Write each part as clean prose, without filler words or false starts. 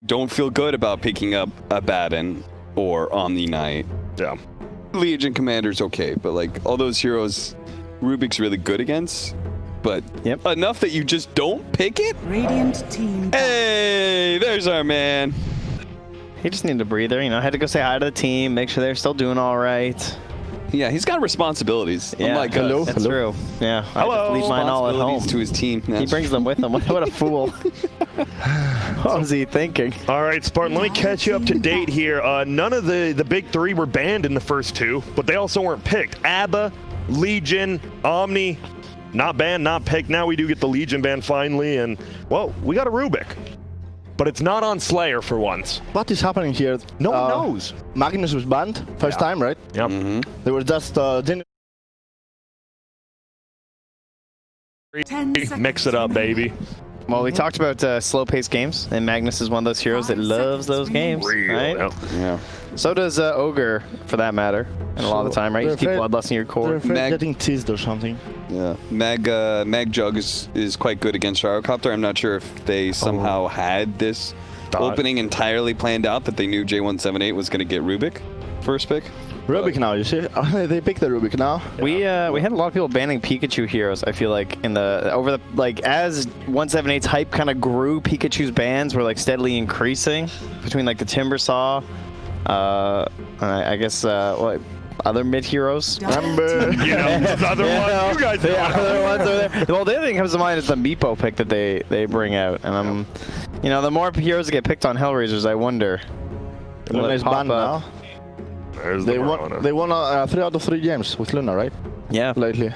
don't feel good about picking up Abaddon or Omni Knight. Yeah. Legion Commander's okay, but like all those heroes, Rubik's really good against. But enough that you just don't pick it? Radiant team. Hey, there's our man. He just needed a breather, you know, had to go say hi to the team, make sure they're still doing all right. Yeah, he's got responsibilities. Yeah, Unlike hello. us. That's true. Yeah, Hello. I just leave mine all at home. To his team. He brings them with him. What a fool. What was he thinking? All right, Spartan, let me catch you up to date here. None of the big three were banned in the first two, but they also weren't picked. ABBA, Legion, Omni, not banned, not picked. Now we do get the Legion ban finally, and, well, we got a Rubik. But it's not on Slayer for once. What is happening here? No one knows. Magnus was banned first time, right? Yep. They were just Mix it up, baby. Well, we talked about slow-paced games, and Magnus is one of those heroes that loves those games, right? Yeah. So does Ogre, for that matter, and a lot of the time, right? You just keep bloodlusting your core. they're getting teased or something. Yeah. Mag Jug is quite good against Gyrocopter. I'm not sure if they somehow had this opening entirely planned out, that they knew J178 was going to get Rubik first pick. Rubik now, you see? They picked the Rubik now. We had a lot of people banning Pikachu heroes. I feel like as 178's hype kind of grew, Pikachu's bans were like steadily increasing between like the Timbersaw, I guess what other mid heroes. Remember? You know, the other ones, you guys know. The other ones over there. Well, the other thing that comes to mind is the Meepo pick that they bring out, and you know, the more heroes that get picked on HellRaisers, I wonder. Luna is banned now. They won 3 out of 3 games with Luna, right? Yeah. Lately.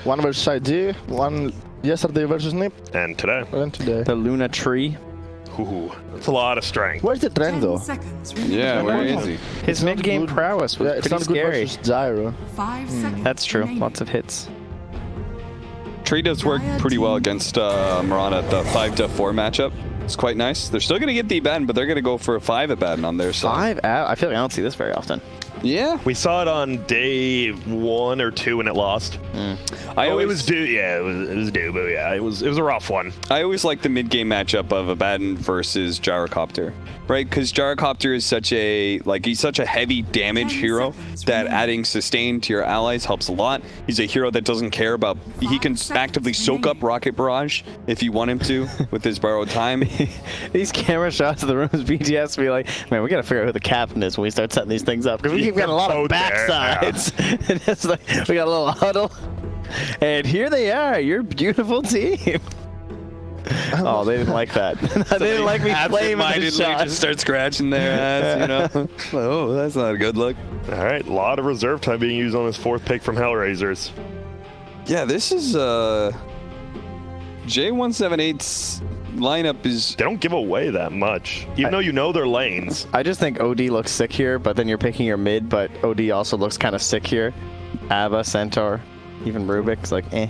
One versus IG, one yesterday versus Nip, And today. and today. The Luna tree. Ooh, that's a lot of strength. Where's the trend though? Yeah, where is he? His mid-game prowess was It's pretty not good scary. versus Gyro. 5 seconds. That's true. remaining. Lots of hits. Tree does work pretty well against Mirana at the 5-4 matchup. It's quite nice. They're still going to get the Abaddon, but they're going to go for a 5 Abaddon on their side. 5? I feel like I don't see this very often. Yeah. We saw it on day 1 or 2 when it lost. It was due. Yeah, it was due, but yeah, it was a rough one. I always like the mid-game matchup of Abaddon versus Gyrocopter, right? Because Gyrocopter is he's such a heavy damage hero that adding sustain to your allies helps a lot. He's a hero that doesn't care about, he can actively soak up Rocket Barrage if you want him to with his borrowed time. These camera shots of the rooms, BTS be like, man, we got to figure out who the captain is when we start setting these things up. Because we keep getting a lot of backsides. And it's like, we got a little huddle. And here they are, your beautiful team. Oh, they didn't like that. They didn't like me playing with the shots. Just start scratching their ass, you know? Oh, that's not a good look. All right, a lot of reserve time being used on this 4th pick from HellRaisers. Yeah, this is J178's lineup is... They don't give away that much, even though you know their lanes. I just think OD looks sick here, but then you're picking your mid, but OD also looks kind of sick here. Abba, Centaur, even Rubik's like, eh.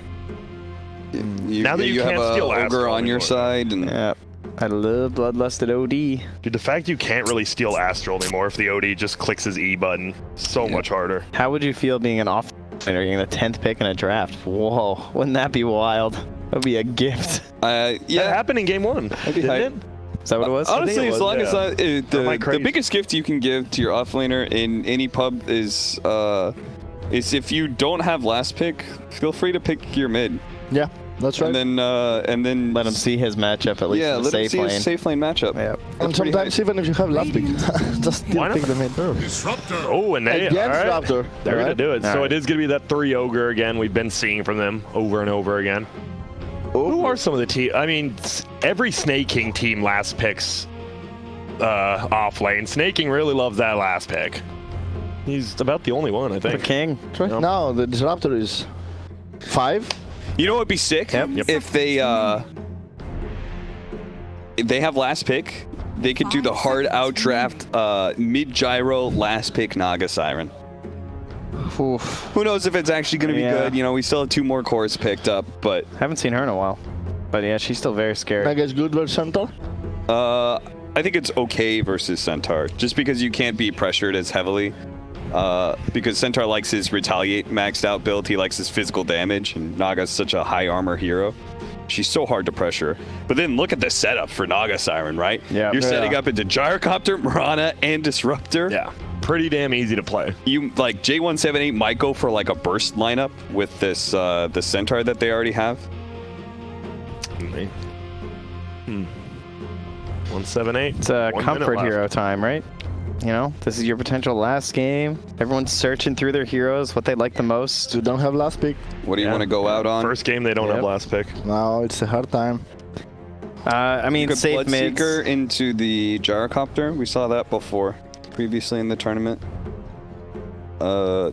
Now that you have can't a steal ogre Astral on your anymore. side, and Yeah. I love Bloodlusted OD. Dude, the fact you can't really steal Astral anymore if the OD just clicks his E button, so much harder. How would you feel being an off laner, getting the 10th pick in a draft? Whoa, wouldn't that be wild? That would be a gift. That happened in game 1. I'd be hyped. Is that what it was? Honestly, as long as the crazy? biggest gift you can give to your offlaner in any pub is if you don't have last pick, feel free to pick your mid. Yeah, that's right. And then Let him see his matchup at least in the let him safe see lane. his safe lane matchup. Yeah. And sometimes even if you have last pick, just still Why not? pick them in. Oh, and they Against all right. Raptor. They're going to Alright. do it. So Alright. it is going to be that 3 Ogre again we've been seeing from them over and over again. Who are some of the team? I mean, every Snake King team last picks off lane. Snake King really loves that last pick. He's about the only one, I The think. king. Right now, the Disruptor is 5. You know what would be sick? Yep. If they have last pick, they could do the hard out draft mid gyro last pick Naga Siren. Oof. Who knows if it's actually going to be Yeah. good? You know, we still have 2 more cores picked up, but Haven't seen her in a while. But yeah, she's still very scary. Mega is good versus Centaur. I think it's okay versus Centaur, just because you can't be pressured as heavily. Because Centaur likes his retaliate maxed out build, he likes his physical damage, and Naga's such a high armor hero. She's so hard to pressure. But then look at the setup for Naga Siren, right? Yeah. You're setting up into Gyrocopter, Mirana, and Disruptor. Yeah, pretty damn easy to play. You like J178 might go for like a burst lineup with this the Centaur that they already have. 178. It's a comfort hero time, right? You know, this is your potential last game. Everyone's searching through their heroes, what they like the most. You don't have last pick. What do you want to go out on? First game, they don't have last pick. Now it's a hard time. I mean, Good safe mids. Bloodseeker into the Gyrocopter. We saw that before, previously in the tournament. I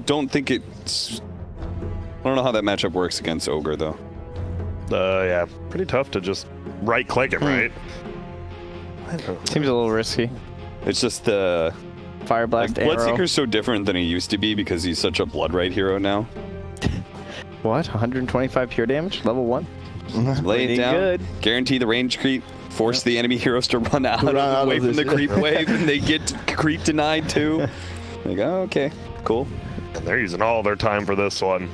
don't think it's... I don't know how that matchup works against Ogre, though. Yeah, pretty tough to just right-click it, right? Seems a little risky. It's just the... Fire Blast arrow. Bloodseeker's so different than he used to be because he's such a Blood Right hero now. What? 125 pure damage? Level 1? Lay it down, good. guarantee the range creep, force the enemy heroes to run out away from the creep wave, and they get creep denied too. Like, oh, okay, cool. And they're using all their time for this one.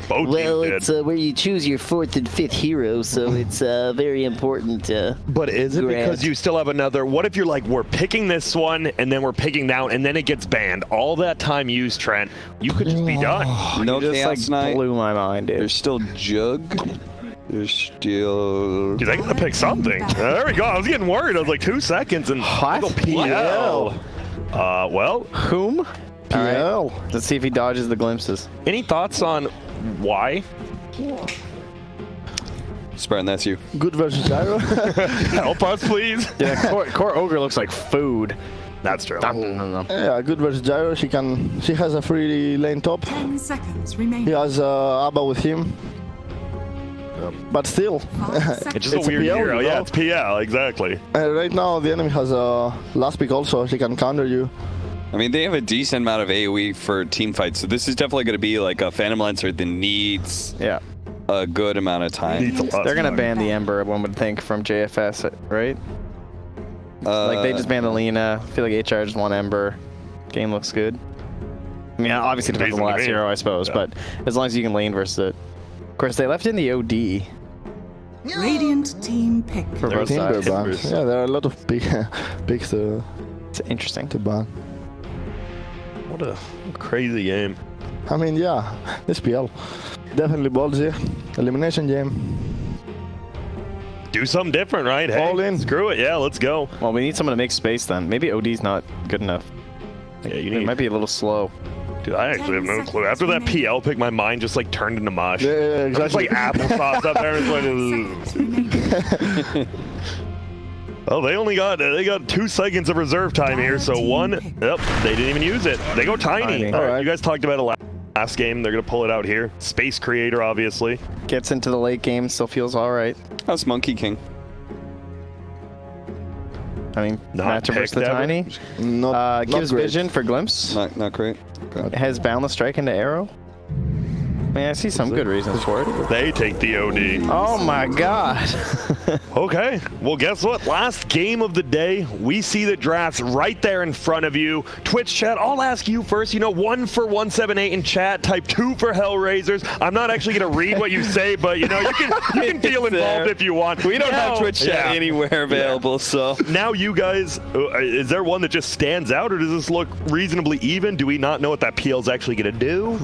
Both Well, teams it's did. where you choose your 4th and 5th hero, so it's very important. But is it grab. because you still have another? What if you're like, we're picking this one, and then we're picking down, and then it gets banned? All that time used, Trent, you could just be done. No Just Chaos like Knight. blew my mind, dude. There's still Jug. There's still... Dude, they gotta pick something. There we go. I was getting worried. I was like 2 seconds, and What? little PL. Well, Whom? PL. Let's see if he dodges the glimpses. any thoughts on why? Spartan, that's you. Good versus Gyro. Help us, please. Yeah, core Ogre looks like food. That's true. No. Yeah, good versus Gyro. She has a free lane top. 10 seconds He remaining. has Abba with him. But still, 5 seconds. It's just It's a a weird PL, hero. you Yeah, know? it's PL, exactly. right now the enemy has a last pick also. He can counter you. I mean, they have a decent amount of AoE for team fights, so this is definitely going to be like a Phantom Lancer that needs Yeah. a good amount of time. Needs a lot. They're gonna ban the Ember, one would think, from JFS, right? Like they just banned the Lina. I feel like HR just want Ember. Game looks good. I mean, obviously it depends on the last hero, I suppose, but as long as you can lane versus it. Of course, they left in the OD Radiant team pick. for both Timber sides. ban. Yeah, there are a lot of picks to It's interesting. ban. What a crazy game. I mean, yeah, this PL. Definitely ballsy. Elimination game. Do something different, right? Hey, All in. Screw it. Yeah, let's go. Well, we need someone to make space then. Maybe OD's not good enough. Yeah, you It need. might be a little slow. Dude, I actually have no clue. After that PL pick, my mind just like turned into mush. Yeah, It's exactly. like applesauce up there. It's like, Seconds remaining. oh, they got 2 seconds of reserve time here. So one, yep, they didn't even use it. They go tiny. Tiny. All right, Alright. you guys talked about it last game. They're gonna pull it out here. Space Creator, obviously. Gets into the late game, still feels all right. How's Monkey King? I mean, Not matchup versus the picked ever. Tiny. Not Gives great. vision for glimpse. Not great. Okay. Has boundless strike into arrow. I mean, I see some good reasons for it. They take the OD. Oh my god. Okay, well, guess what? Last game of the day, we see the drafts right there in front of you. Twitch chat, I'll ask you first. You know, 1 for 178 in chat, type 2 for HellRaisers. I'm not actually going to read what you say, but, you know, you can feel It's involved there. if you want. We don't have Now- Twitch chat Yeah. anywhere available, so... Now you guys, is there one that just stands out, or does this look reasonably even? Do we not know what that PL is actually going to do?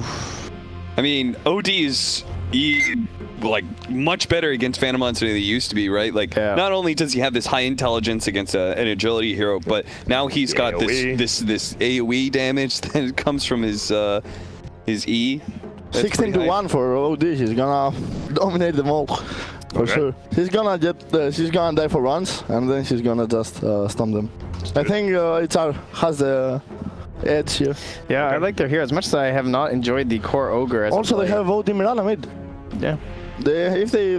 I mean, OD is like much better against Phantom Lancer than he used to be, right? Like, Yeah. not only does he have this high intelligence against an agility hero, but now he's got AoE. this AoE damage that comes from his E. That's 16 pretty to high. 1 for OD. He's gonna dominate them all. For Okay. sure. She's gonna die for once, and then she's gonna just stomp them. I think HR has the edge here. Yeah, I like their hero as much as I have not enjoyed the core ogre. As Also, of they late. have OD Mirana mid. Yeah. If they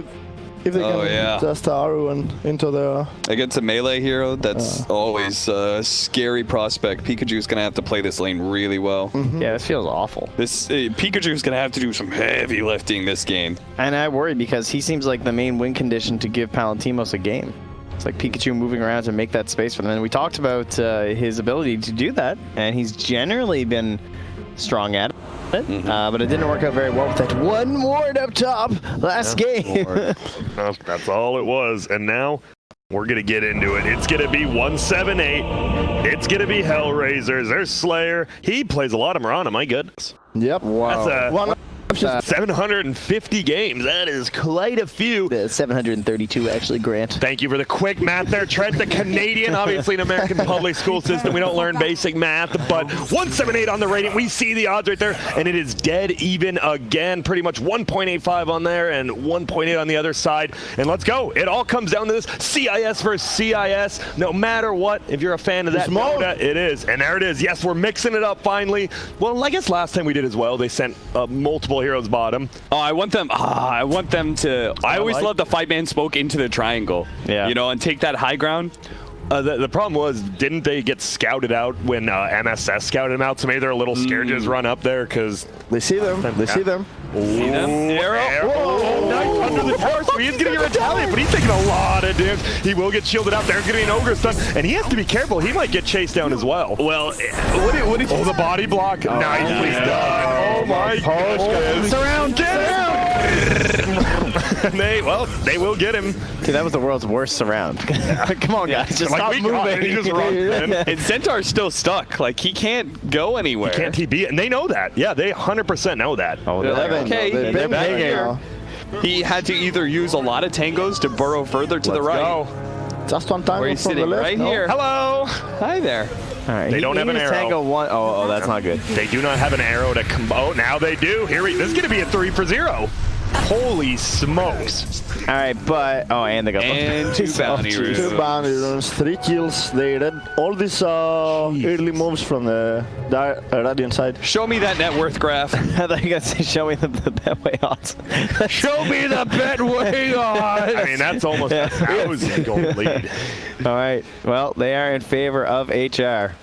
Oh, can yeah. just arrow and into the Against a melee hero, that's always a scary prospect. Pikachu's going to have to play this lane really well. Yeah, this feels awful. This Pikachu's going to have to do some heavy lifting this game. And I worry because he seems like the main win condition to give Palantimos a game. It's like Pikachu moving around to make that space for them. And we talked about his ability to do that, and he's generally been strong at it, but it didn't work out very well with that one ward up top last game. No, that's all it was. And now we're going to get into it. It's going to be 178. It's going to be HellRaisers. There's Slayer. He plays a lot of Mirana, my goodness. Yep. That's 750 games. That is quite a few. 732 actually, Grant. Thank you for the quick math there, Trent. The Canadian, obviously an American public school system. We don't learn basic math, but 178 on the rating. We see the odds right there, and it is dead even again. Pretty much 1.85 on there and 1.8 on the other side. And let's go. It all comes down to this CIS versus CIS. No matter what, if you're a fan of that, Dota, it is. And there it is. Yes, we're mixing it up finally. Well, I guess last time we did as well. They sent multiple heroes bottom. Oh, I want them to. I always love the 5-man smoke into the triangle. Yeah. You know, and take that high ground. The problem was, didn't they get scouted out when MSS scouted them out? So maybe they're a little scared to just run up there because They see them. They see them. See them? Arrow. Oh, nice under the tower. So he is going to get retaliated, but he's taking a lot of damage. He will get shielded out. There's going to be an ogre stun, and he has to be careful. He might get chased down as well. Well, what did the body block. Nicely done. Oh my goodness. Surround! They will get him. Dude, that was the world's worst surround. Come on, guys, just Like, stop we got it. moving. He just runs. And Centaur's still stuck. Like, he can't go anywhere. Can't TB it, and they know that. Yeah, they 100% know that. Oh, They're like, they're okay, They're they're back big here. now. He had to either use a lot of tangos to burrow further to the right. Go. Just one time Or he's from the sitting left. right no? here. Hello. Hi there. All right, They don't have an used arrow. Tango one. Oh, that's not good. They do not have an arrow to come. Oh, now they do. This is going to be a 3-for-0. Holy smokes. All right, but and they got And two bounty runes. 2 bounty runes, 3 kills. They read all these early moves from the Radiant side. Show me that net worth graph. I thought you guys say show me the Betway odds. Show me the Betway odds. I mean, that's almost a 1,000 gold lead. All right, well, they are in favor of HR.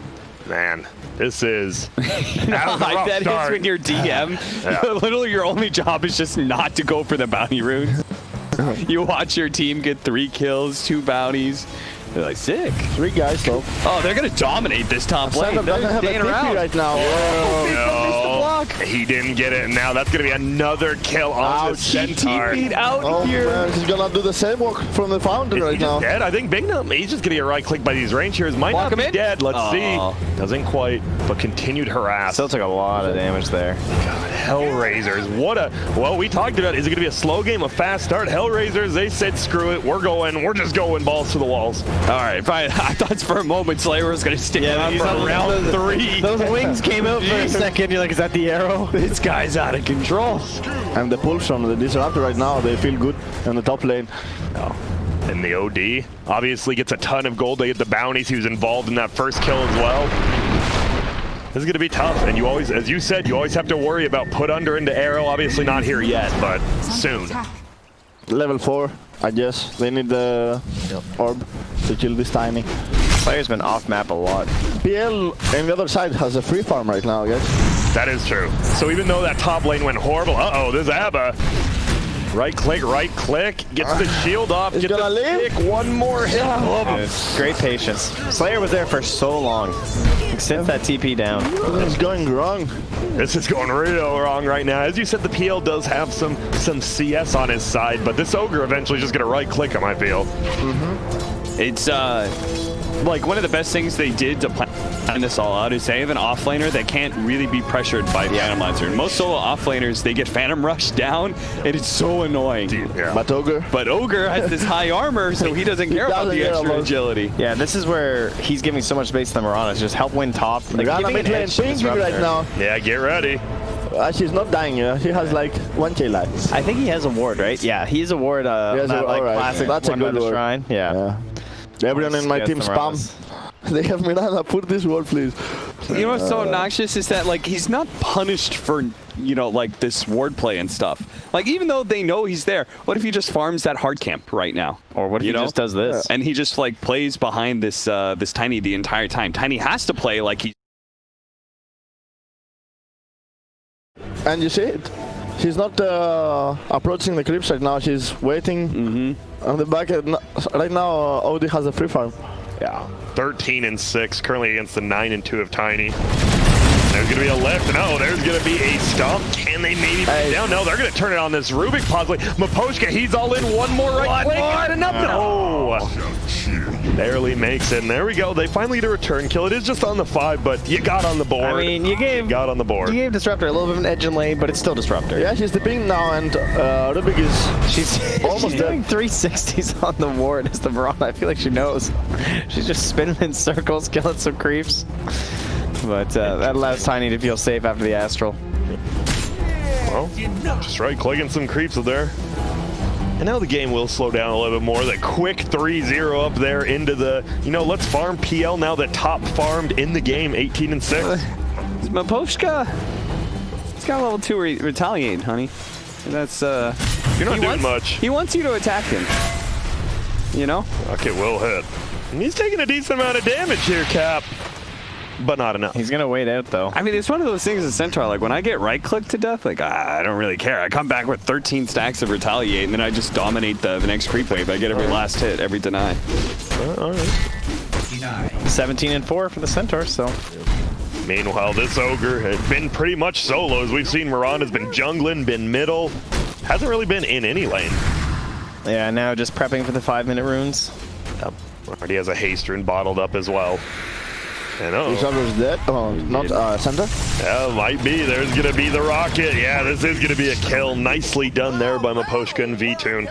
Man, this is. That is when you're DM. Literally, your only job is just not to go for the bounty runes. You watch your team get 3 kills, 2 bounties. They're like, sick. 3 guys though. Oh, they're going to dominate this top lane. Sandra doesn't They're have a staying TP around. right now. He didn't get it. Now that's going to be another kill on the Centaur. TP'd out Oh here. man, he's gonna do the same walk from the fountain Is right he just now. dead? I think Big Num, he's just going to get right click by these range heroes. Might Lock not him be in? dead. Let's Oh. see. Doesn't quite, but continued harass. Still took a lot of damage there. HellRaisers. Well, we talked about, is it going to be a slow game, a fast start? HellRaisers, they said, screw it. We're just going balls to the walls. All right, fine. I thought for a moment Slayer was going to stick around for round 3. Those wings came out for a second. You're like, is that the arrow? This guy's out of control. And the pulls from the Disruptor right now, they feel good in the top lane. And the OD obviously gets a ton of gold. They get the bounties. He was involved in that first kill as well. This is going to be tough. And you always, as you said, you always have to worry about put under into arrow. Obviously not here yet, but soon. Level 4, I guess. They need the orb to kill this Tiny. Slayer's been off map a lot. PL on the other side has a free farm right now, guys. That is true. So even though that top lane went horrible, there's Abba. Right click, gets the shield off, He's gets gonna the live. stick, one more hit. Great patience. Slayer was there for so long. Since that TP down. It's going wrong. This is going real wrong right now. As you said, the PL does have some CS on his side, but this Ogre eventually just gonna right click him, I feel. It's like one of the best things they did to plan this all out is they have an offlaner that can't really be pressured by the Phantomizer. And most solo offlaners, they get Phantom Rush down, and it's so annoying. Yeah. But Ogre, But Ogre has this high armor, so he doesn't care about doesn't the care extra about- agility. Yeah, this is where he's giving so much space to the Marauders. Just help win top. Like, Rihanna giving an mid lane edge to pinking right Disruptor. now. Yeah, get ready. She's not dying, she has like 1k life. I think he has a ward, right? Yeah, he's a ward. has That, a- like, alright. classic That's a one by good the ward. shrine. Yeah. Everyone in my Yes, team the spam. Marauders. They have Miranda, put this wall please. You know what's so obnoxious is that, like, he's not punished for, you know, like, this ward play and stuff. Like, even though they know he's there, what if he just farms that hard camp right now? Or what if he just does this? And he just, like, plays behind this this Tiny the entire time. Tiny has to play like he... And you see it. She's not approaching the creeps right now. She's waiting on the back. Right now, OD has a free farm. Yeah. 13-6, currently against the 9-2 of Tiny. There's going to be a lift. No, there's going to be a stomp. Can they maybe put it down? No, they're going to turn it on this Rubik possibly. Maposhka, he's all in. One more right click. And enough. No. Barely makes it. And there we go. They finally get a return kill. It is just on the 5, but you got on the board. I mean, you got on the board. You gave Disruptor a little bit of an edge in lane, but it's still Disruptor. Yeah, she's the ping now, and Rubik is She's almost doing dead. 360s on the ward as the Mirana. I feel like she knows. She's just spinning in circles, killing some creeps. But that allows Tiny to feel safe after the Astral. Well, just right clicking some creeps up there. And now the game will slow down a little bit more. That quick 3-0 up there into the, let's farm PL now that top farmed in the game, 18 and 6. Maposhka, he's got a level 2 retaliate, honey. That's You're not doing much. He wants you to attack him. Rocket will hit. And he's taking a decent amount of damage here, Cap. But not enough. He's gonna wait out though. I mean, it's one of those things in Centaur, like when I get right-clicked to death, like I don't really care. I come back with 13 stacks of retaliate, and then I just dominate the next creep wave. I get every last hit, every deny. All right. 17 and 4 for the Centaur, so. Meanwhile, this Ogre has been pretty much solo. As we've seen, Miranda's been jungling, been middle. Hasn't really been in any lane. Yeah, now just prepping for the 5-minute runes. Yep. Already has a haste rune bottled up as well. And Disruptor's dead. Oh, not center. Yeah, might be. There's going to be the rocket. Yeah, this is going to be a kill. Nicely done there by Maposhka and V-Tune.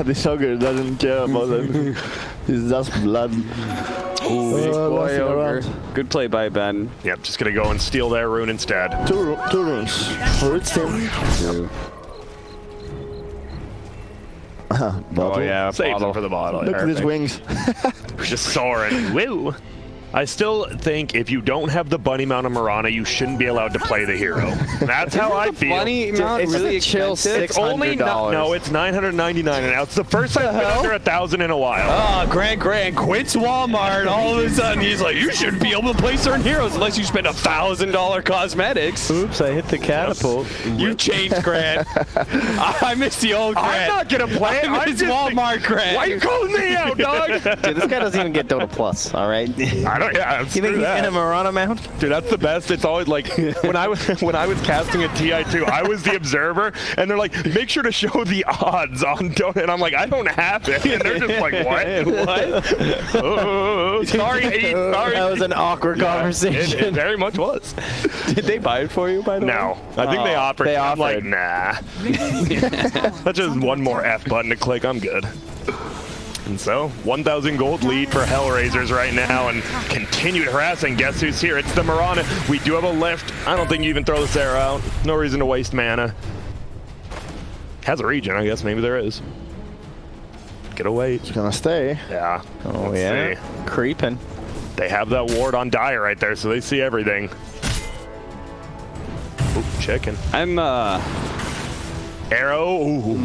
This ogre doesn't care about them. He's just blood. Boy, Ogre. Good play by Ben. Yep, just going to go and steal that rune instead. Two runes for its team. Oh yeah, Save them for the bottle. Look at his wings. Just soaring. Woo! I still think if you don't have the bunny mount of Mirana, you shouldn't be allowed to play the hero. That's how I feel. Bunny mount it's really a chill expensive? It's only no, it's $999 now. It's the first time it's been under 1,000 in a while. Oh, Grant quits Walmart. All of a sudden, he's like, you shouldn't be able to play certain heroes unless you spend $1,000 cosmetics. Oops, I hit the catapult. You changed, Grant. I miss the old Grant. I'm not gonna play it. I miss Walmart, Grant. Why are you calling me out, dog? Dude, this guy doesn't even get Dota Plus, all right? Yeah, You think he's in a Mirana mount? Dude, that's the best. It's always like when I was casting a TI2, I was the observer, and they're like, make sure to show the odds on Dota, and I'm like, I don't have it, and they're just like, what? What? Oh, sorry. That was an awkward conversation. It very much was. Did they buy it for you, by the way? No, I think they offered. They I'm like, offered. nah. That's just one more F button to click. I'm good. And so, 1,000 gold lead for HellRaisers right now, and continued harassing. Guess who's here? It's the Mirana. We do have a lift. I don't think you even throw this arrow out. No reason to waste mana. Has a regen, I guess. Maybe there is. Get away. It's gonna stay. Yeah. Oh, Let's yeah. see. Creeping. They have that ward on Dire right there, so they see everything. Oop, chicken. I'm, Arrow. Ooh.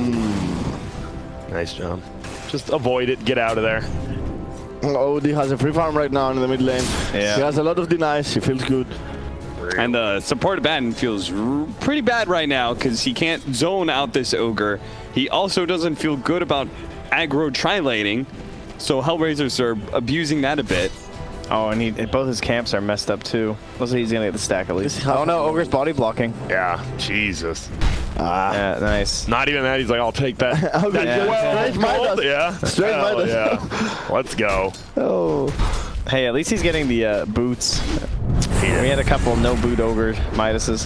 Nice job. Just avoid it. Get out of there. OD has a free farm right now in the mid lane. Yeah. He has a lot of denies. He feels good. and the support Batten feels pretty bad right now because he can't zone out this Ogre. He also doesn't feel good about aggro tri-laning, so HellRaisers are abusing that a bit. Oh, and both his camps are messed up too. Looks like he's gonna get the stack at least. Oh no, Ogre's body blocking. Yeah, Jesus. Yeah, nice. Not even that. He's like, I'll take that. Okay, that straight gold. Midas. Yeah. Straight Hell Midas. yeah. Let's go. Oh. Hey, at least he's getting the boots. We had a couple no boot Ogre Midases.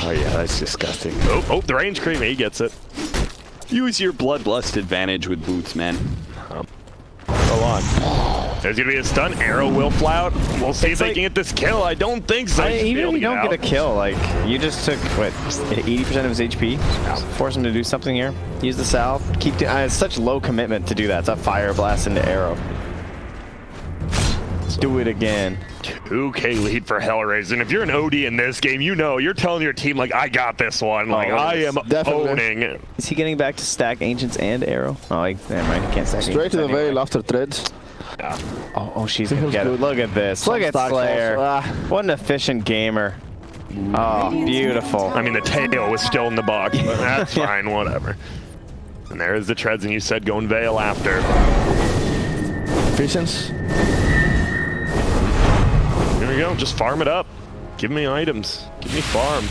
Oh yeah, that's disgusting. Oh, the range cream. He gets it. Use your bloodlust advantage with boots, man. Go on. There's gonna be a stun. Arrow will flout. We'll see if they like- can get this kill. I don't think so. Even if you don't get a kill, like, you just took, what, 80% of his HP? Force him to do something here. Use the salve. Keep it's such low commitment to do that. It's a fire blast into arrow. Do it again. 2K lead for HellRaisers. And if you're an OD in this game, you know, you're telling your team, like, I got this one. Like, I am definitely. owning it. Is he getting back to stack Ancients and arrow? Oh, never mind. He can't stack Straight to the Ancients veil after threads. Oh, she's gonna Feels get it. good. Look at this. Look at Stacks Slayer. also. What an efficient gamer. Oh, beautiful. I mean, the tail was still in the box, but that's fine, whatever. And there's the treads, and you said going Veil after. Patience. There we go. Just farm it up. Give me items. Give me farm.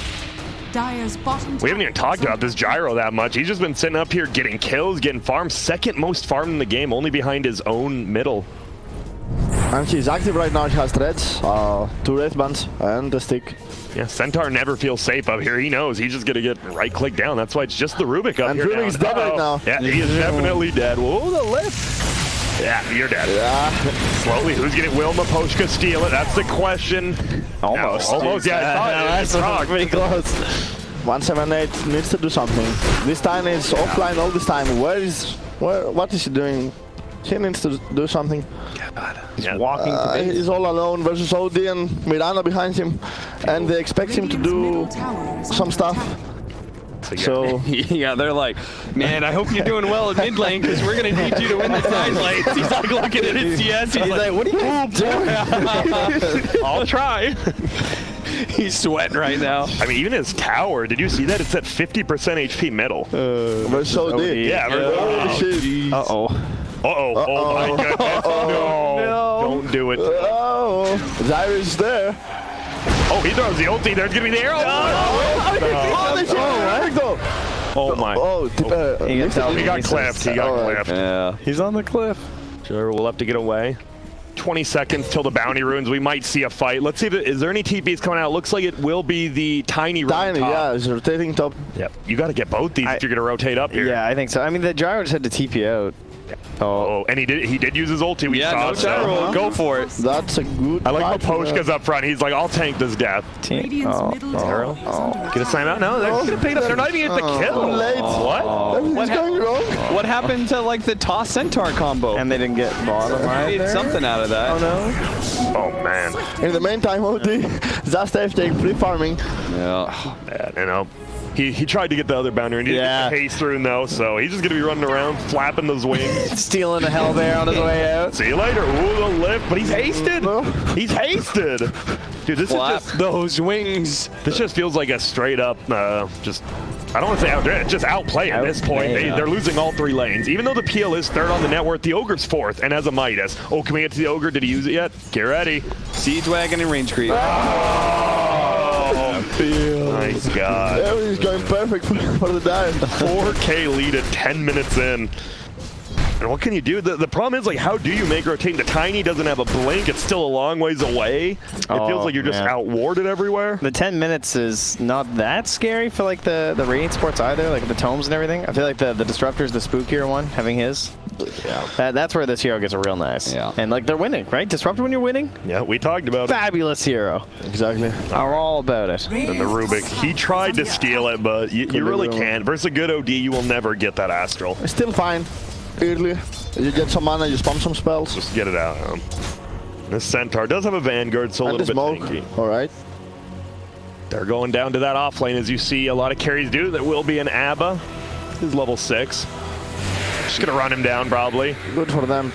Dire's bottom We haven't even tower talked about this gyro that much. He's just been sitting up here getting kills, getting farms. Second most farm in the game, only behind his own middle. And he's active right now. He has threads, 2 wraith bands, and a stick. Yeah, Centaur never feels safe up here. He knows he's just gonna get right-click down. That's why it's just the Rubik up And here Rubik's now. dead right now. Yeah, he is definitely dead. Whoa, the lift. Yeah, you're dead. Yeah. Slowly, who's gonna will Maposhka steal it? That's the question. Almost. No, almost, yeah. I thought it. pretty close. 178 needs to do something. This time is offline all this time. What is he doing? He needs to do something. He's walking to base. He's all alone versus OD and Miranda behind him, and they expect him to do some stuff. So Yeah, they're like, man, I hope you're doing well in mid lane because we're gonna need you to win the side lanes. He's like looking at his CS. He's like, what are you doing? I'll try. He's sweating right now. I mean, even his tower, did you see that? It's at 50% HP middle. versus OD. Yeah, Holy shit. Uh-oh. Uh-oh. Oh, my goodness. No. Don't do it. Oh, Zyra is there. Oh, he throws the ulti. There's going to be the arrow. Oh, my. He got clipped. He got clipped. Yeah. He's on the cliff. Sure, we'll have to get away. 20 seconds till the bounty runes. We might see a fight. Let's see if is there any TPs coming out. Looks like it will be the tiny rune Tiny, top. yeah, he's rotating top. Yep. You got to get both these if you're going to rotate up here. Yeah, I think so. I mean, the gyro just had to TP out. Oh, and he did use his ulti. We Yeah, saw no so. gyro. Go for it. That's a good. I like fight. Maposhka's up front. He's like, I'll tank this death. Radiant's middle tower is under Get a sign out? No, they're going to pick it up. They're not even getting the kill. Late. What? Everything's going wrong. What happened to like the toss centaur combo? And they didn't get bottom made either. something out of that. Oh, no. Oh, man. In the meantime, OD, just FJ free farming. Yeah. Yeah, you know. He tried to get the other bounty and he didn't get the haste rune though, so he's just gonna be running around flapping those wings. Stealing a hell bear on his way out. See you later. Ooh, the lift, but he's hasted. He's hasted. Dude, this Flap is just those wings. this just feels like a straight up just I don't want to say outplay, just outplay at this point. They're losing all 3 lanes. Even though the PL is 3rd on the net worth, the Ogre's 4th and has a Midas. Oh, can we get to the Ogre? Did he use it yet? Get ready. Siege wagon and range creep. Nice God. Everything's going perfect for the dive. 4K lead at 10 minutes in. And what can you do? The problem is, like, how do you make rotating? The Tiny doesn't have a blink. It's still a long ways away. It feels like you're just outwarded everywhere. The 10 minutes is not that scary for like the Radiant Sports either, like the tomes and everything. I feel like the Disruptor's the spookier one, having his. Yeah. That's where this hero gets a real nice. Yeah. And like they're winning, right? Disruptor when you're winning? Yeah, we talked about it. Fabulous hero. Exactly. Are all about it. And the Rubik, he tried to steal it, but you really can't. Versus a good OD, you will never get that Astral. It's still fine. Early. You get some mana, you spam some spells. Just get it out. This Centaur does have a Vanguard, so a And the little bit smoke. tanky. Alright. They're going down to that off lane, as you see a lot of carries do. There will be an Abba. He's level 6. Just gonna run him down, probably. Good for them.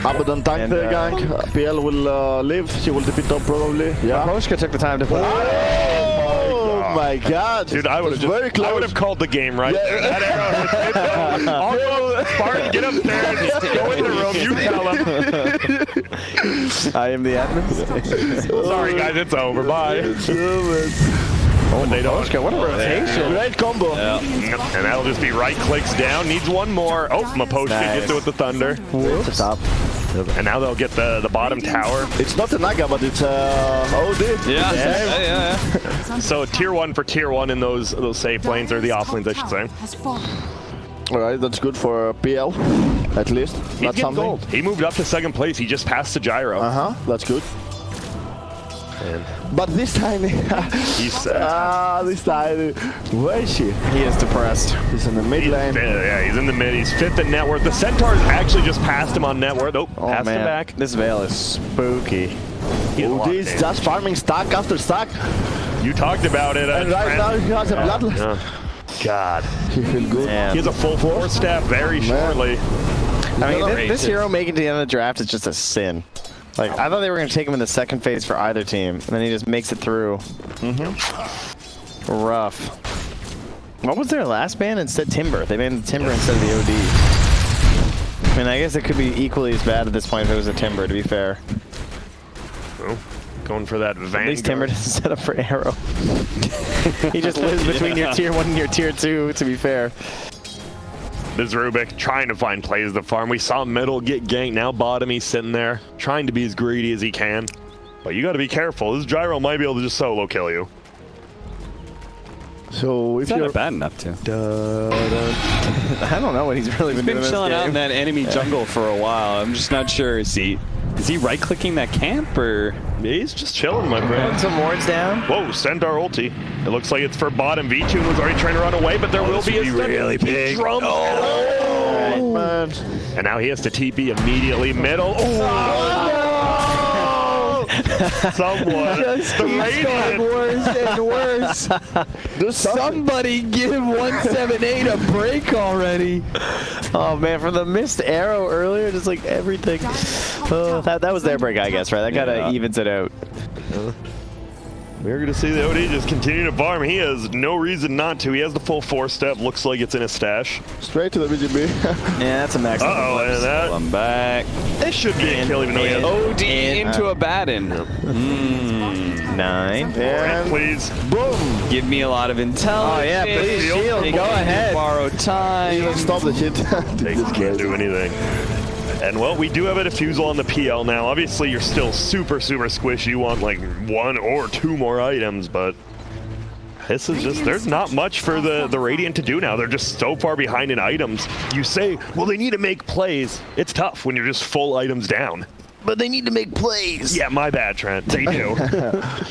Abaddon tank the gank. PL will live. He will defeat top probably. Yeah. Maposhka took the time to put Oh my God. Dude, I would have very close. I would have called the game right there. That arrow. I'll go, Spartan, get upstairs. Go in the room. You tell him. I am the admin. Sorry, guys. It's over. Bye. Oh, they don't. What a rotation. Great combo. And that'll just be right clicks down. Needs one more. Oh, Maposhka gets it with the Thunder. Whoops. Top. And now they'll get the bottom tower. It's not a Naga, but it's OD. Yeah. So tier 1 for tier 1 in those safe lanes, or the off lanes, I should say. Alright, that's good for PL, at least. He's That's getting something. gold. He moved up to 2nd place. He just passed the gyro. That's good. And But this time, he's this time, where is she? He is depressed. He's in the mid lane. yeah, he's in the mid. He's 5th in net worth. The Centaurs actually just passed him on net worth. Oh, passed him back. This Veil is spooky. OD is just farming stack after stack. You talked about it. And right now he has a bloodlust. Yeah. God. He feels good. He has a full 4-step very shortly. I mean, this hero making it to the end of the draft is just a sin. Like, I thought they were going to take him in the 2nd phase for either team, and then he just makes it through. Rough. What was their last ban instead? Timber. They banned the Timber instead of the OD. I mean, I guess it could be equally as bad at this point if it was a Timber, to be fair. Oh, going for that At least Vanguard. Timber doesn't set up for arrow. He just lives between your tier 1 and your tier 2, to be fair. This is Rubik trying to find plays to farm. We saw middle get ganked. Now bottom, he's sitting there trying to be as greedy as he can. But you got to be careful. This gyro might be able to just solo kill you. So if It's not you're bad enough to. I don't know what he's really been doing. Been this chilling out in game. that enemy jungle for a while. I'm just not sure. Is he right-clicking that camp or? He's just chilling, my Putting friend. some wards down. Whoa, Centaur ulti. It looks like it's for bottom. V2 was already trying to run away, but there will be a stun. really big. Drums. oh, man. And now he has to TP immediately middle. Oh! Someone. The Radiant. worse and worse. Somebody give 178 a break already. Oh man, from the missed arrow earlier, just like everything. Oh, that was their break, I guess, right? That kind of evens it out. We're going to see the OD just continue to farm. He has no reason not to. He has the full 4-step. Looks like it's in his stash. Straight to the BGB. Yeah, that's a max. Uh-oh, and that. I'm back. This should be a kill even though he has... OD into a Batten. 9. And Please. boom. Give me a lot of intelligence. Oh yeah, please shield. Take Go it, ahead. Borrow Even time. stop the hit. They can't do anything. And well, we do have a defusal on the PL now. Obviously, you're still super squishy. You want like 1 or 2 more items, but this is just, there's not much for the Radiant to do now. They're just so far behind in items. You say, well, they need to make plays. It's tough when you're just full items down. But they need to make plays. Yeah, my bad, Trent. They do.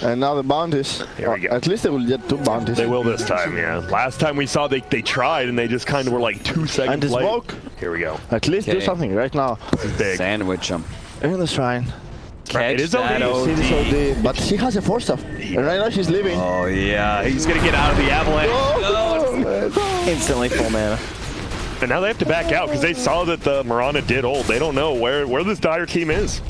And now the bounties. Here we go. At least they will get 2 bounties. They will this time, yeah. Last time we saw they tried and they just kind of were like 2 seconds And the late. smoke. Here we go. At least do Okay. something right now. This is big. Sandwich him. In the shrine. Catch It is that OD. See this OD, but he has a 4-stuff. And right now she's leaving. Oh yeah, he's gonna get out of the avalanche. Instantly full mana. And now they have to back out because they saw that the Mirana did ult. They don't know where this Dire team is.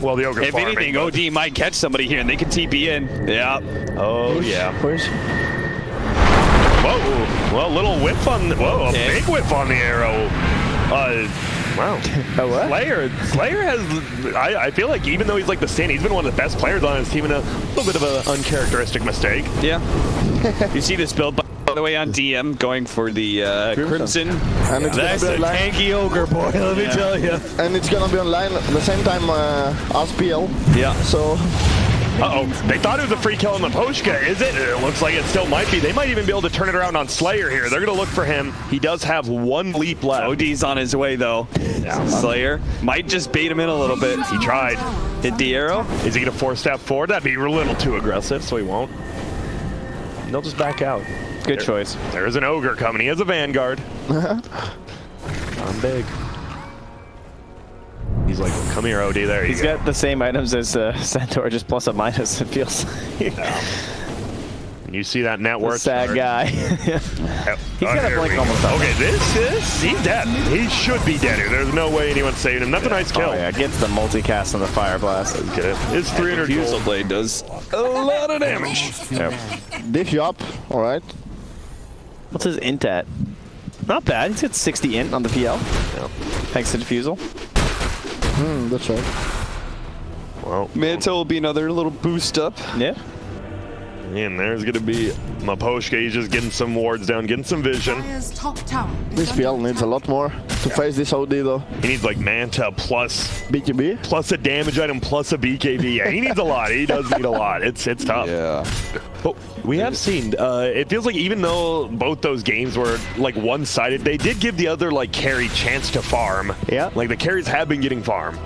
Well, the Ogre's If farming, anything, but- OD might catch somebody here and they can TP in. Yeah. Oh, yeah. Where's Whoa. Well, little whiff on the... Whoa, Okay. a big whiff on the arrow. Wow. Oh, what? Slayer has... I feel like even though he's like the Sin, he's been one of the best players on his team in a little bit of an uncharacteristic mistake. Yeah. You see this build, by the way, on DM, going for the Crimson. And it's That's gonna a be online. tanky ogre, boy, let me tell you. And it's gonna be online at the same time as PL. Yeah. So Uh-oh. They thought it was a free kill on the Poshka. Is it? It looks like it still might be. They might even be able to turn it around on Slayer here. They're going to look for him. He does have 1 leap left. OD's on his way, though. Slayer might just bait him in a little bit. He tried. Hit the arrow. Is he going to 4-step forward? That'd be a little too aggressive, so he won't. They'll just back out. Good choice. There's an Ogre coming. He has a Vanguard. I'm big. He's like, come here, OD. There you He's go. got the same items as Centaur, just plus or minus, it feels like. And you see that net worth. Sad guy. He's got a blink almost up. Okay, he's dead. He should be dead here. There's no way anyone's saving him. That's a nice kill. Oh yeah, gets the multicast on the Fire Blast. Get it. It's 300 Fusel gold. Blade does a lot of damage. Yep. diff you up, alright. What's his int at? Not bad. He's got 60 int on the PL. Thanks to Diffusal. That's right. Well, Manto will be another little boost up. Yeah. and there's going to be Maposhka. He's just getting some wards down, getting some vision. Dire's top tower is This under PL needs a lot more to face this OD though. He needs like Manta plus BKB. a damage item plus a BKB. Yeah, he needs a lot. He does need a lot. It's tough. Yeah. But we have seen, it feels like even though both those games were like one-sided, they did give the other like carry chance to farm. Yeah. Like the carries have been getting farm.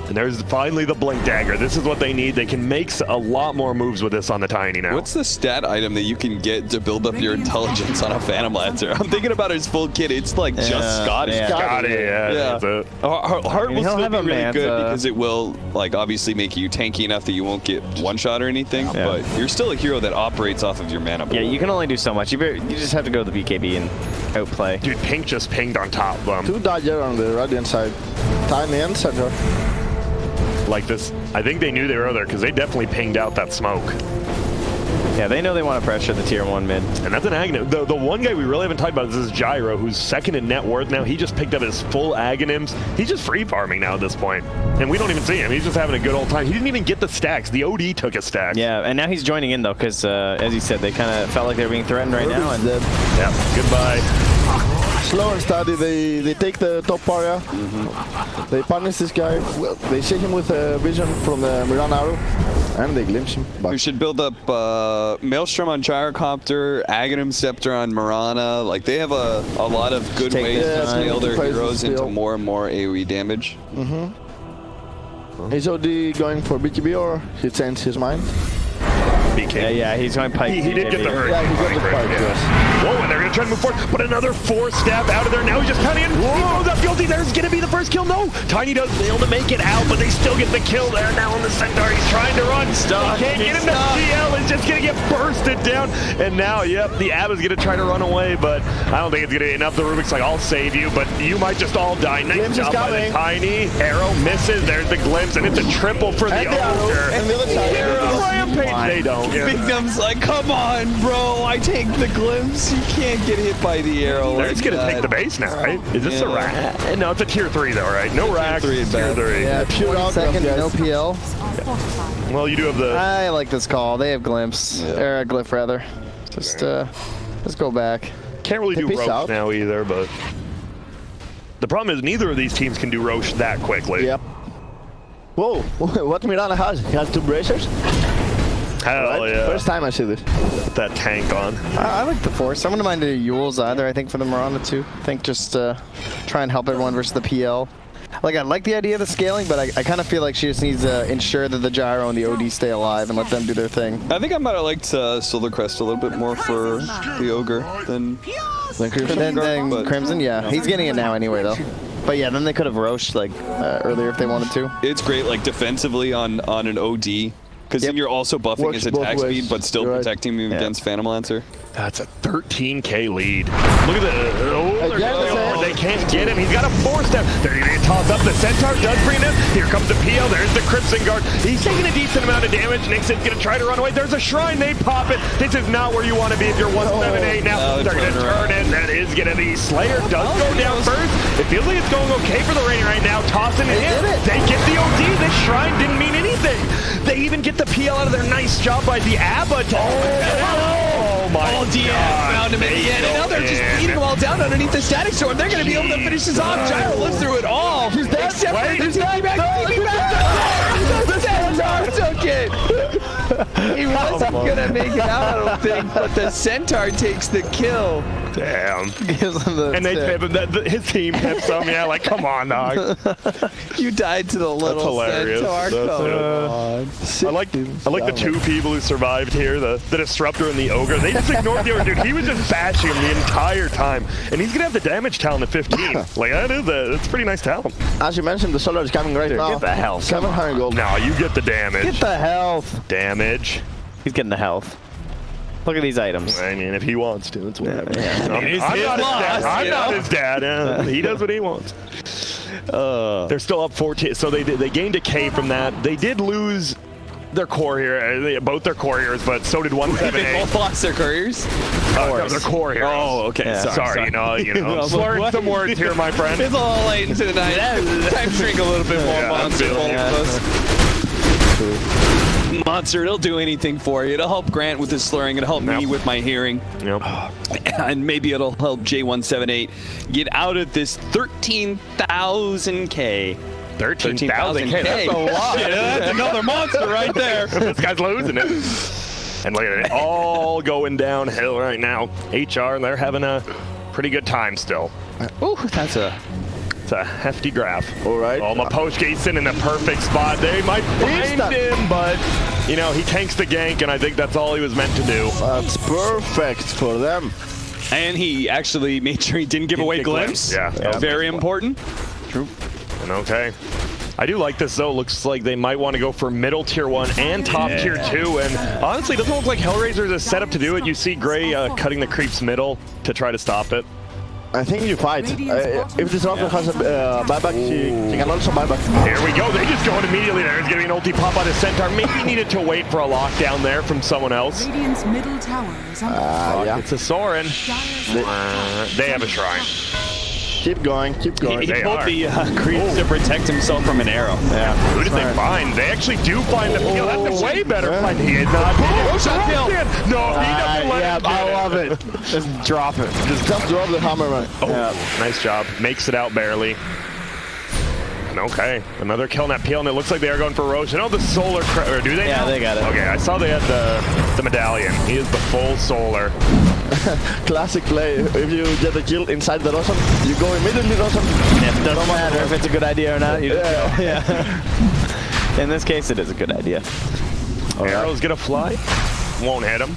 And there's finally the Blink Dagger. This is what they need. They can make a lot more moves with this on the Tiny now. What's the stat item that you can get to build up your intelligence on a Phantom Lancer? I'm thinking about his full kit. It's like just Scottish. yeah. Got it, yeah. Yeah. That's it. Heart will he'll still have be a really good Manta. because it will, like, obviously make you tanky enough that you won't get one shot or anything. Yeah. But you're still a hero that operates off of your mana pool. Yeah, you can only do so much. You just have to go to the BKB and outplay. Dude, Pink just pinged on top. 2 Dodger on the Radiant side. Tiny and Center. Like this. I think they knew they were there because they definitely pinged out that smoke. Yeah, Yeah, they know they want to pressure the tier 1 mid. And that's an Aghanim. The one guy we really haven't talked about is Gyro, who's second in net worth now. He just picked up his full Aghanims. He's just free farming now at this point. And we don't even see him. He's just having a good old time. He didn't even get the stacks. The OD took his stacks. Yeah, and now he's joining in, though, because, as you said, they kind of felt like they were being threatened right now. And yeah, goodbye. Slow and steady, they take the top area. They punish this guy. They see him with a vision from the Mirana arrow, and they glimpse him back. We should build up Maelstrom on Gyrocopter, Aghanim Scepter on Mirana. Like, they have a lot of good ways to scale their heroes into more and more AoE damage. Is OD going for BKB or he changed his mind? BK. Yeah, he's going Pike. He did get the hurt. Yeah, he got the Pike, yes. Whoa, and they're going to try to move forward, but another 4-stab out of there. Now he's just pounding in. He throws up guilty. There's going to be the first kill. No, Tiny does fail to make it out, but they still get the kill there. Now on the Centaur, he's trying to run. Stuck. He can't get him. The CL is just going to get bursted down. And now, yep, the Abba's going to try to run away, but I don't think it's going to end up. The Rubik's like, I'll save you, but you might just all die. Nice job by the Tiny. Arrow misses. There's the glimpse, and it's a triple for the Ogre. And the other side. Rampage. They don't. Bigdum's like, come on, bro. I take the glimpse. You can't get hit by the arrow. They're just going to take the base now, right? Is this a rack? No, it's a tier 3, though, right? No racks. Tier 3. Yeah, pure 1 second, no PL. Well, you do have the... I like this call. They have glimpse. Or a glyph, rather. Just let's go back. Can't really do Roche now either, but... The problem is neither of these teams can do Roche that quickly. Yep. Whoa, what Mirana has? He has 2 bracers? Hell yeah. First time I see this. Put that tank on. I like the Force. I wouldn't mind the Yules either, I think, for the Mirana, too. I think just try and help everyone versus the PL. Like, I like the idea of the scaling, but I kind of feel like she just needs to ensure that the Gyro and the OD stay alive and let them do their thing. I think I might have liked Solar Crest a little bit more for the Ogre than Crimson. Then Crimson, yeah. He's getting it now anyway, though. But yeah, then they could have Roche, like, earlier if they wanted to. It's great, like, defensively on an OD. Because then you're also buffing his attack speed, but still protecting him against Phantom Lancer. That's a 13k lead. Look at the... they can't get him. He's got a 4-step. They're going to toss up. The Centaur does bring him. Here comes the PL. There's the Crimson Guard. He's taking a decent amount of damage. Nixon's going to try to run away. There's a Shrine. They pop it. This is not where you want to be if you're 178 now. They're going to turn it. That is going to be... Slayer does go down first. It feels like it's going okay for the Rainy right now. Tossing it in. They get the OD. This Shrine didn't mean anything. They even get the PL out of there. Nice job by the Abba. Oh my God. Found him in the end, and now they're just beating them all down underneath the Static Storm. They're going to be able to finish this off. Gyro lives through it all. He's dead. Except for the The Centaur took it. He wasn't going to make it out, I don't think, but the Centaur takes the kill. Damn. Gives him the and they pip him. His team pips him. Yeah, like, come on, dog. You died to the little Centaur. I like the 2 people who survived here, the Disruptor and the Ogre. They just ignored the Ogre, dude. He was just bashing him the entire time. And he's going to have the damage talent at 15. Like, that's a pretty nice talent. As you mentioned, the Solar is coming right now. Get the health. 700 gold. No, you get the damage. Get the health. Damage. He's getting the health. Look at these items. I mean, if he wants to, it's whatever. I'm not his dad. He does what he wants. They're still up 14, so they gained a K from that. They did lose their core here, both their core heroes, but so did 178. They both lost their couriers? No, their core heroes. Oh, okay. Yeah, sorry. You know, slurring some words here, my friend. It's a little late into the night. Time to drink a little bit more Monster. Monster, it'll do anything for you. It'll help Grant with his slurring. It'll help me with my hearing. Yep. And maybe it'll help J178 get out of this 13,000K. 13,000K? That's a lot. Shit, that's another monster right there. This guy's losing it. And look at it, all going downhill right now. HR, they're having a pretty good time still. Ooh, that's a... It's a hefty graph. All right. Oh, Maposhke's in the perfect spot. They might find him, but, you know, he tanks the gank, and I think that's all he was meant to do. That's perfect for them. And he actually made sure he didn't give away glimpse. Yeah. Very important. True. And okay. I do like this, though. Looks like they might want to go for middle tier 1 and top tier 2. And honestly, it doesn't look like HellRaisers is set up to do it. You see Gray cutting the creeps middle to try to stop it. I think you fight. If this Raptor has a buyback, she can also buyback. Here we go. They just go in immediately. There's going to be an ulti pop out of Centaur. Maybe he needed to wait for a lockdown there from someone else. Radiant's middle tower is under Yeah. It's a Sorin. They have a shrine. Keep going, keep going. He They pulled are. the creeps to protect himself from an arrow. Yeah. Who did they find? They actually do find the peel. That's a way better find. He is not. shot kill. No, he doesn't let Yeah, him I get it. love it. Just drop it. Just drop the hammer, man. Oh, nice job. Makes it out barely. Okay, another kill on that peel, and it looks like they are going for Roche. Oh, the solar, or do they? Yeah, now? they got it. Okay, I saw they had the medallion. He is the full solar. Classic play. If you get the kill inside the Roshan, you go immediately Roshan. It doesn't matter if it's a good idea or not. You just go. Yeah. In this case, it is a good idea. Arrow's gonna fly. Won't hit him.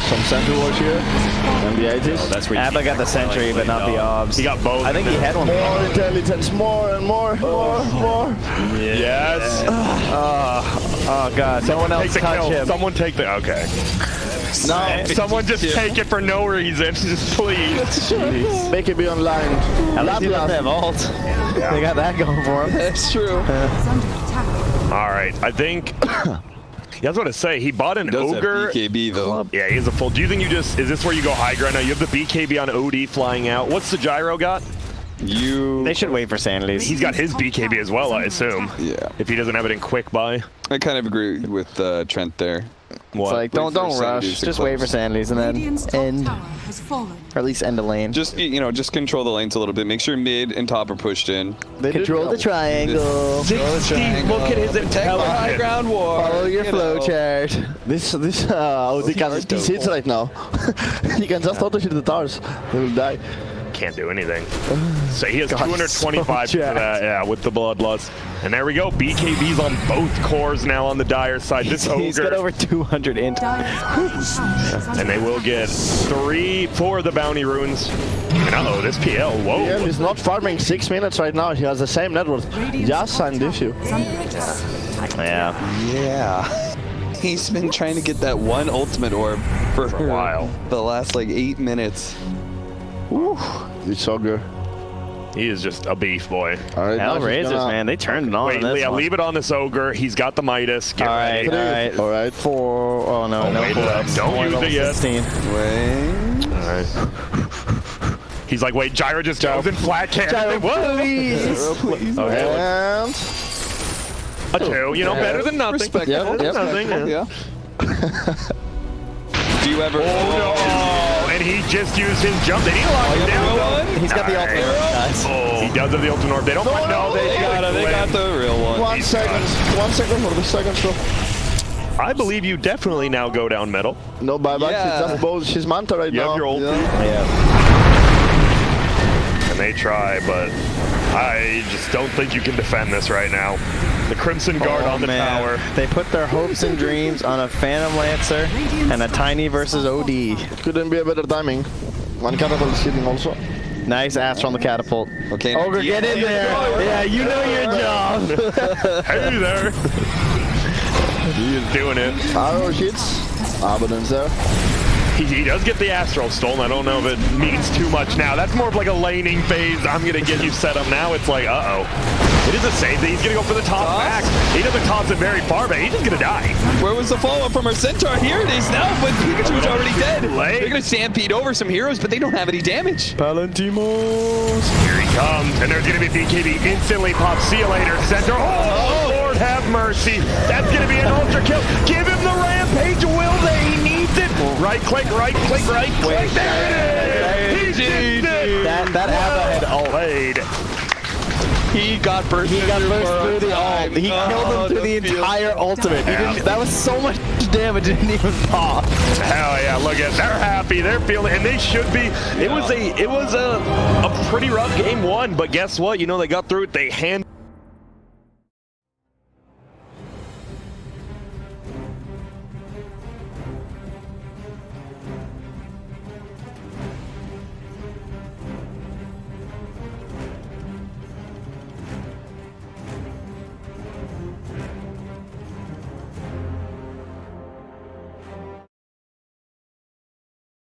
Some sentry wars here. And the 80s. That's where Abba got the sentry, but not the obs. He got both. I think he had one. More intelligence, more and more, more. Yes. Oh god, someone else Take the touch kill. him. Someone take the. Okay. Now, Someone just take it for no reason. Just please. make it be online. At least he doesn't have ult. They got that going for him. That's true. is under attack. All right, I think. Yeah, I was going to say, he bought an Does have ogre. BKB though. Yeah, he is a full. Do you think you just, is this where you go high ground now? You have the BKB on OD flying out. What's the gyro got? They should wait for Sanity's. He's got his BKB as well, I assume. Yeah. If he doesn't have it in quick buy. I kind of agree with Trent there. What? It's like, don't Wait for rush. Sanity's to Just wait for close. Sanity's and Radiant's top then end. tower has fallen. Or at least end the lane. Just just control the lanes a little bit. Make sure mid and top are pushed in. Control the triangle. Steve, look at his intelligence. ground war. Follow your flow chart. This OD can hard just though. hits right now. He can just auto hit the towers. They will die. Can't do anything. So he has God, 225 so for that, yeah, with the bloodlust. And there we go. BKB's on both cores now on the Dire side. This He's got ogre. over 200 int. Dire's middle tower is under And they will get 4 of the bounty runes. And uh-oh, this PL, whoa. Yeah, he's not farming 6 minutes right now. He has the same net worth. Just signed issue. is under attack. Yeah. Yeah. He's been trying to get that one ultimate orb for a while. The last like 8 minutes. It's so good. He is just a beef boy. All right, now she's HellRaisers, gonna- man, they turned it on. Wait, in this yeah, one. leave it on this ogre. He's got the Midas. Get All ready. right, All right. 4. Oh no, no. wait, 4. don't Only use level it yet. 16. Wait. All right. He's like, wait, gyro just goes in flat cannon. Whoa. Please. Okay, And a 2. You know, better than nothing. Respectable. Yep, Nothing. Yeah. Yeah. Do you ever? Oh, and he just used his jump. They need to lock him down. though. He's got the Nice. ultimate, guys. Oh, he does have the ultimate orb. They don't want no. They got the real one. 1 second. 1 second for the second throw. I believe you definitely now go down middle. No buyback. Yeah. It's just both. She's Manta right You now. have your ult. Yeah. And they try, but I just don't think you can defend this right now. The Crimson Guard on the tower. They put their hopes and dreams on a Phantom Lancer and a Tiny versus OD. Couldn't be a better timing. One catapult is hitting also. Nice Astral on the catapult. Okay. Ogre, get in there. Yeah, you know your job. Hey there. He is doing it. Arrow hits. Abundance there. He does get the Astral stolen. I don't know if it means too much now. That's more of like a laning phase. I'm going to get you set up now. It's like, uh-oh. It is a save that he's going to go for the top back. He doesn't toss it very far, but he's just going to die. Where was the follow-up from our Centaur? Here it is now, but Pikachu's already dead. Late. They're going to stampede over some heroes, but they don't have any damage. Palantimos. Here he comes, and there's going to be BKB instantly pop. See you later, Centaur. Oh, Lord have mercy. That's going to be an ultra kill. Give him the rampage, will they? He needs it. Right click, right click, right click. There it is. He did it. That Abba had ult. Played. He got burst. He got burst through the ult. He killed him through the entire ultimate. He didn't, that was so much damage, it didn't even pop. Hell yeah, look at, they're happy, they're feeling, and they should be. It was a pretty rough game 1, but guess what? You know, they got through it, they hand